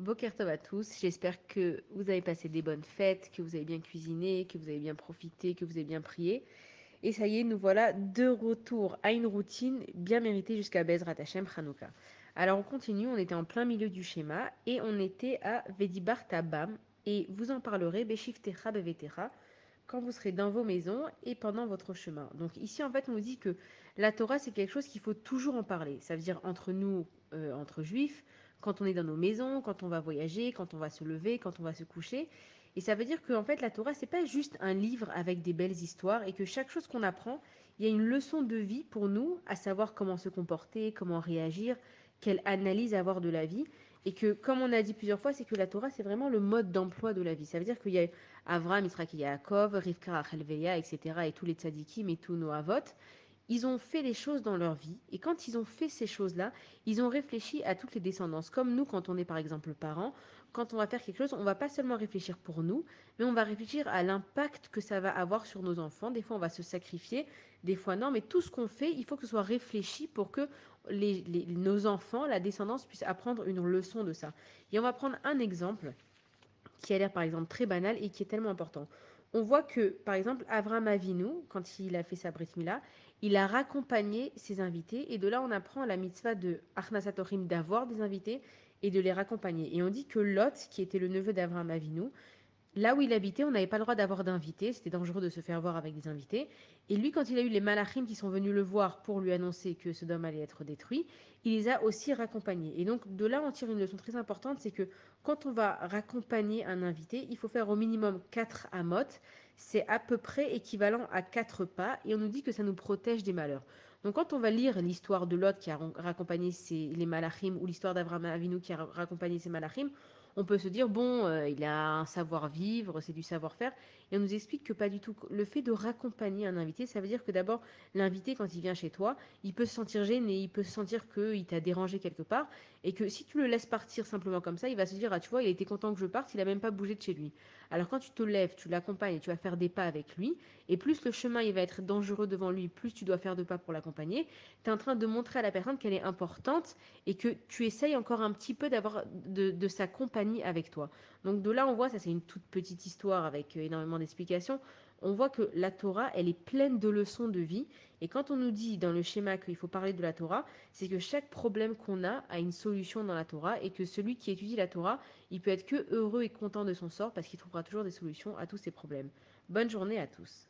Boker Tov à tous, j'espère que vous avez passé des bonnes fêtes, que vous avez bien cuisiné, que vous avez bien profité, que vous avez bien prié. Et ça y est, nous voilà de retour à une routine bien méritée jusqu'à Bezrat Hashem Hanouka. Alors on continue, on était en plein milieu du schéma et on était à Vedibar Tabam et vous en parlerez Beshiftecha Bevetecha quand vous serez dans vos maisons et pendant votre chemin. Donc ici en fait on nous dit que la Torah c'est quelque chose qu'il faut toujours en parler. Ça veut dire entre nous, entre juifs, quand on est dans nos maisons, quand on va voyager, quand on va se lever, quand on va se coucher. Et ça veut dire que en fait la Torah c'est pas juste un livre avec des belles histoires et que chaque chose qu'on apprend, il y a une leçon de vie pour nous, à savoir comment se comporter, comment réagir, quelle analyse avoir de la vie. Et que, comme on a dit plusieurs fois, c'est que la Torah, c'est vraiment le mode d'emploi de la vie. Ça veut dire qu'il y a Avraham, Yitzhak et Yaakov, Rivka, Rachel, Leah, etc., et tous les tzadikim et tous nos avot, ils ont fait les choses dans leur vie. Et quand ils ont fait ces choses-là, ils ont réfléchi à toutes les descendances. Comme nous, quand on est par exemple parents, quand on va faire quelque chose, on va pas seulement réfléchir pour nous, mais on va réfléchir à l'impact que ça va avoir sur nos enfants. Des fois, on va se sacrifier, des fois non, mais tout ce qu'on fait, il faut que ce soit réfléchi pour que nos enfants, la descendance, puissent apprendre une leçon de ça. Et on va prendre un exemple qui a l'air par exemple très banal et qui est tellement important. On voit que par exemple Avraham Avinu, quand il a fait sa Brit Mila, il a raccompagné ses invités et de là on apprend la mitzvah de Achnasatorim d'avoir des invités et de les raccompagner. Et on dit que Lot, qui était le neveu d'Avraham Avinu, là où il habitait, on n'avait pas le droit d'avoir d'invités, c'était dangereux de se faire voir avec des invités. Et lui, quand il a eu les malachim qui sont venus le voir pour lui annoncer que Sodome allait être détruit, il les a aussi raccompagnés. Et donc de là, on tire une leçon très importante, c'est que quand on va raccompagner un invité, il faut faire au minimum 4 amot, c'est à peu près équivalent à 4 pas, et on nous dit que ça nous protège des malheurs. Donc quand on va lire l'histoire de Lot qui a raccompagné les malachim, ou l'histoire d'Abraham Avinu qui a raccompagné ses malachim, on peut se dire, bon, il a un savoir-vivre, c'est du savoir-faire. Et on nous explique que pas du tout. Le fait de raccompagner un invité, ça veut dire que d'abord, l'invité, quand il vient chez toi, il peut se sentir gêné, il peut se sentir qu'il t'a dérangé quelque part. Et que si tu le laisses partir simplement comme ça, il va se dire, ah, tu vois, il était content que je parte, il a même pas bougé de chez lui. Alors quand tu te lèves, tu l'accompagnes et tu vas faire des pas avec lui, et plus le chemin il va être dangereux devant lui, plus tu dois faire de pas pour l'accompagner, tu es en train de montrer à la personne qu'elle est importante et que tu essayes encore un petit peu d'avoir de sa compagnie avec toi. Donc de là, on voit, ça c'est une toute petite histoire avec énormément d'explications, on voit que la Torah, elle est pleine de leçons de vie. Et quand on nous dit dans le schéma qu'il faut parler de la Torah, c'est que chaque problème qu'on a une solution dans la Torah et que celui qui étudie la Torah, il peut être que heureux et content de son sort parce qu'il trouvera toujours des solutions à tous ses problèmes. Bonne journée à tous.